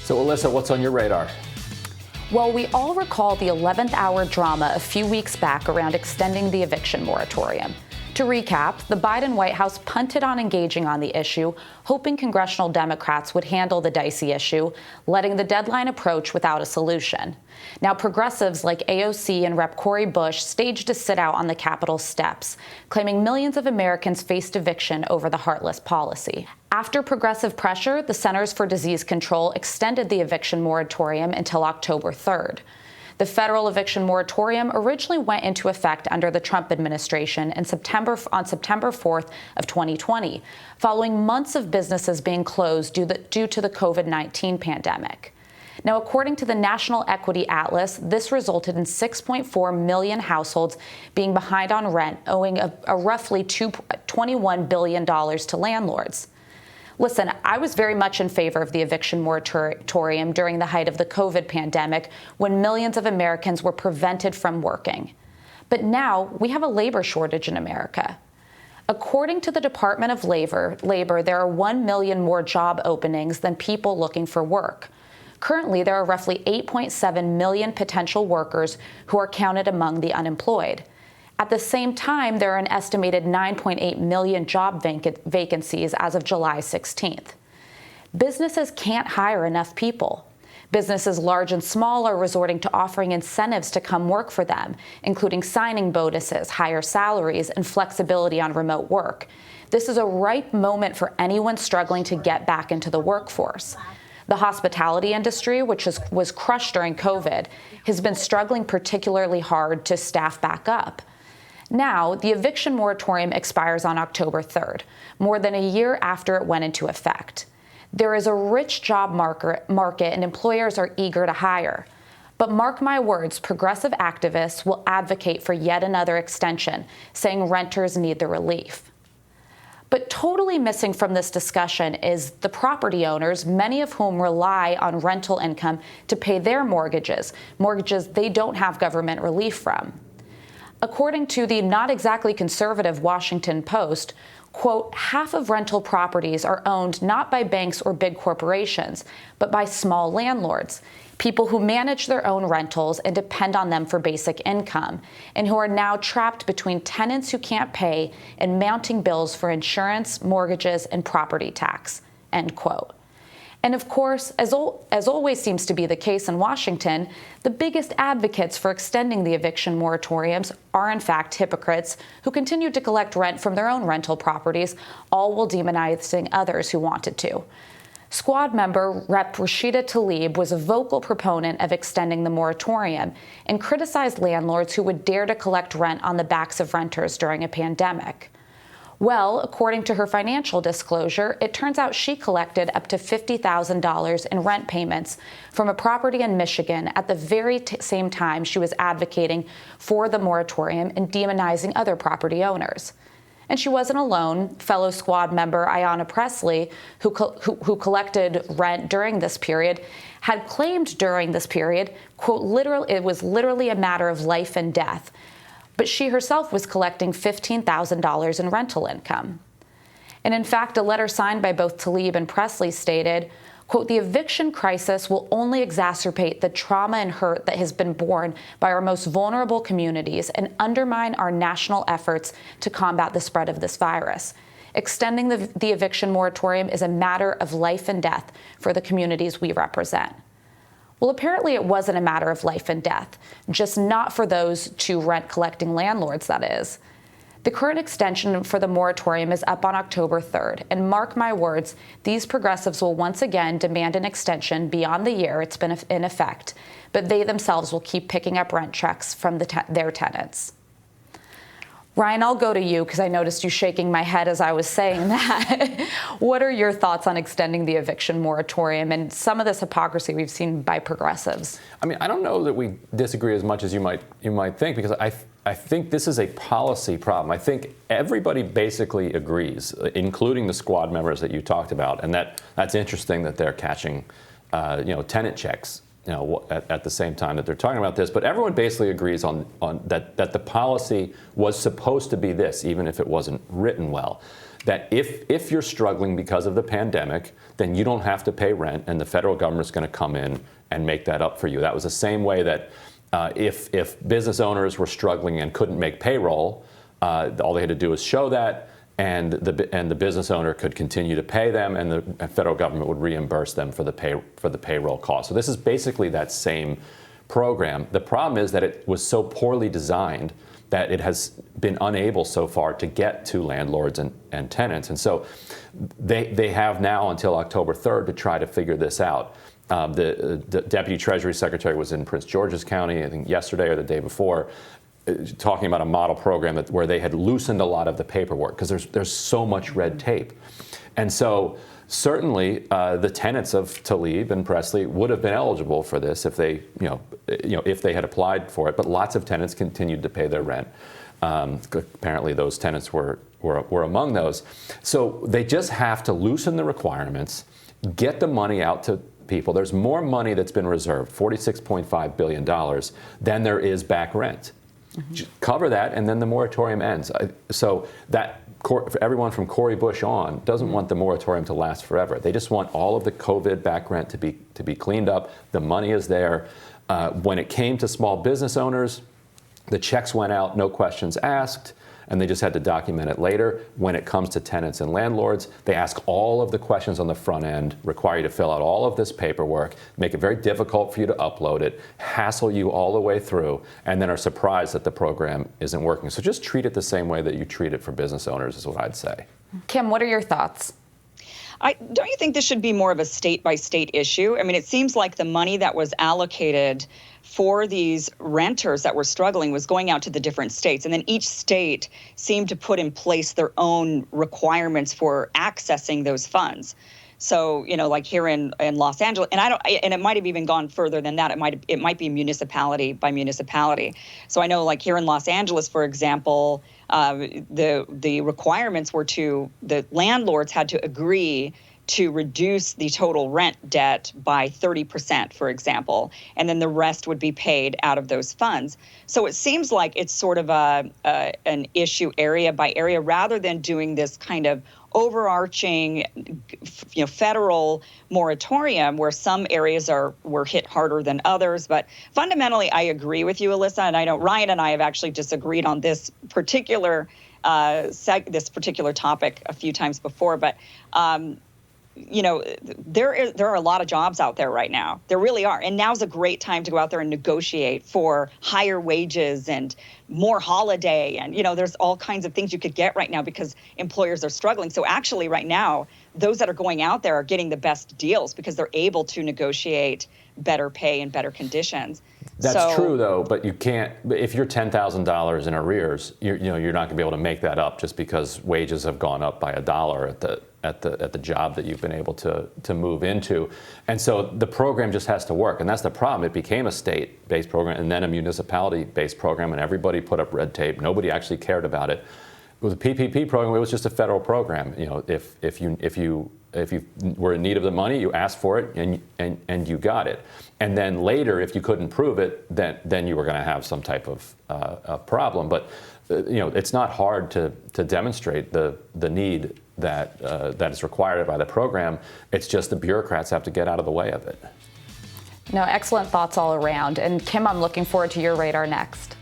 So, Alyssa, what's on your radar? Well, we all recall the 11th hour drama a few weeks back around extending the eviction moratorium. To recap, the Biden White House punted on engaging on the issue, hoping congressional Democrats would handle the dicey issue, letting the deadline approach without a solution. Now, progressives like AOC and Rep. Cori Bush staged a sit-out on the Capitol steps, claiming millions of Americans faced eviction over the heartless policy. After progressive pressure, the Centers for Disease Control extended the eviction moratorium until October 3rd. The federal eviction moratorium originally went into effect under the Trump administration on September 4th of 2020, following months of businesses being closed due to the COVID-19 pandemic. Now, according to the National Equity Atlas, this resulted in 6.4 million households being behind on rent, owing a roughly $21 billion to landlords. Listen, I was very much in favor of the eviction moratorium during the height of the COVID pandemic, when millions of Americans were prevented from working. But now we have a labor shortage in America. According to the Department of Labor, there are 1 million more job openings than people looking for work. Currently, there are roughly 8.7 million potential workers who are counted among the unemployed. At the same time, there are an estimated 9.8 million job vacancies as of July 16th. Businesses can't hire enough people. Businesses large and small are resorting to offering incentives to come work for them, including signing bonuses, higher salaries, and flexibility on remote work. This is a ripe moment for anyone struggling to get back into the workforce. The hospitality industry, which was crushed during COVID, has been struggling particularly hard to staff back up. Now, the eviction moratorium expires on October 3rd, more than a year after it went into effect. There is a rich job market and employers are eager to hire. But mark my words, progressive activists will advocate for yet another extension, saying renters need the relief. But totally missing from this discussion is the property owners, many of whom rely on rental income to pay their mortgages they don't have government relief from. According to the not exactly conservative Washington Post, quote, half of rental properties are owned not by banks or big corporations, but by small landlords, people who manage their own rentals and depend on them for basic income, and who are now trapped between tenants who can't pay and mounting bills for insurance, mortgages, and property tax, end quote. And of course, as always seems to be the case in Washington, the biggest advocates for extending the eviction moratoriums are in fact hypocrites who continue to collect rent from their own rental properties, all while demonizing others who wanted to. Squad member Rep. Rashida Tlaib was a vocal proponent of extending the moratorium and criticized landlords who would dare to collect rent on the backs of renters during a pandemic. Well, according to her financial disclosure, it turns out she collected up to $50,000 in rent payments from a property in Michigan at the very same time she was advocating for the moratorium and demonizing other property owners. And she wasn't alone. Fellow Squad member Ayanna Pressley, who collected rent during this period, had claimed during this period, quote, it was literally a matter of life and death. But she herself was collecting $15,000 in rental income. And in fact, a letter signed by both Tlaib and Pressley stated, quote, the eviction crisis will only exacerbate the trauma and hurt that has been borne by our most vulnerable communities and undermine our national efforts to combat the spread of this virus. Extending the eviction moratorium is a matter of life and death for the communities we represent. Well, apparently it wasn't a matter of life and death, just not for those two rent-collecting landlords, that is. The current extension for the moratorium is up on October 3rd, and mark my words, these progressives will once again demand an extension beyond the year it's been in effect, but they themselves will keep picking up rent checks from their tenants. Ryan, I'll go to you because I noticed you shaking my head as I was saying that. What are your thoughts on extending the eviction moratorium and some of this hypocrisy we've seen by progressives? I mean, I don't know that we disagree as much as you might think, because I think this is a policy problem. I think everybody basically agrees, including the Squad members that you talked about, and that's interesting that they're catching, tenant checks, at the same time that they're talking about this. But everyone basically agrees on that the policy was supposed to be this, even if it wasn't written well. that if you're struggling because of the pandemic, then you don't have to pay rent, and the federal government's going to come in and make that up for you. That was the same way that if business owners were struggling and couldn't make payroll, all they had to do was show that, and the business owner could continue to pay them, and the federal government would reimburse them for the payroll cost. So this is basically that same program. The problem is that it was so poorly designed that it has been unable so far to get to landlords and tenants. And so they have now until October 3rd to try to figure this out. The Deputy Treasury Secretary was in Prince George's County, I think yesterday or the day before, talking about a model program where they had loosened a lot of the paperwork because there's so much red tape. And so certainly the tenants of Tlaib and Presley would have been eligible for this if they, if they had applied for it. But lots of tenants continued to pay their rent. Apparently, those tenants were among those. So they just have to loosen the requirements, get the money out to people. There's more money that's been reserved, $46.5 billion, than there is back rent. Mm-hmm. Cover that, and then the moratorium ends. So that everyone from Cori Bush on doesn't want the moratorium to last forever. They just want all of the COVID back rent to be cleaned up. The money is there. When it came to small business owners, the checks went out, no questions asked, and they just had to document it later. When it comes to tenants and landlords, they ask all of the questions on the front end, require you to fill out all of this paperwork, make it very difficult for you to upload it, hassle you all the way through, and then are surprised that the program isn't working. So just treat it the same way that you treat it for business owners is what I'd say. Kim, what are your thoughts? Don't you think this should be more of a state-by-state issue? I mean, it seems like the money that was allocated for these renters that were struggling was going out to the different states. And then each state seemed to put in place their own requirements for accessing those funds. So, like here in Los Angeles, and it might have even gone further than that. It might be municipality by municipality. So I know, like here in Los Angeles, for example, the requirements were the landlords had to agree to reduce the total rent debt by 30%, for example, and then the rest would be paid out of those funds. So it seems like it's sort of an issue area by area rather than doing this kind of overarching, federal moratorium where some areas were hit harder than others. But fundamentally, I agree with you, Alyssa, and I know Ryan and I have actually disagreed on this particular topic a few times before. But there are a lot of jobs out there right now. There really are. And now's a great time to go out there and negotiate for higher wages and more holiday. And, there's all kinds of things you could get right now because employers are struggling. So actually right now, those that are going out there are getting the best deals because they're able to negotiate better pay and better conditions. That's true, though, but you can't. If you're $10,000 in arrears, you're not going to be able to make that up just because wages have gone up by $1 at the job that you've been able to move into. And so the program just has to work, and that's the problem. It became a state-based program and then a municipality-based program, and everybody put up red tape. Nobody actually cared about it. With the PPP program, it was just a federal program. If you were in need of the money, you asked for it and you got it. And then later, if you couldn't prove it, then you were going to have some type of problem. But it's not hard to demonstrate the need that is required by the program. It's just the bureaucrats have to get out of the way of it. No, excellent thoughts all around. And Kim, I'm looking forward to your radar next.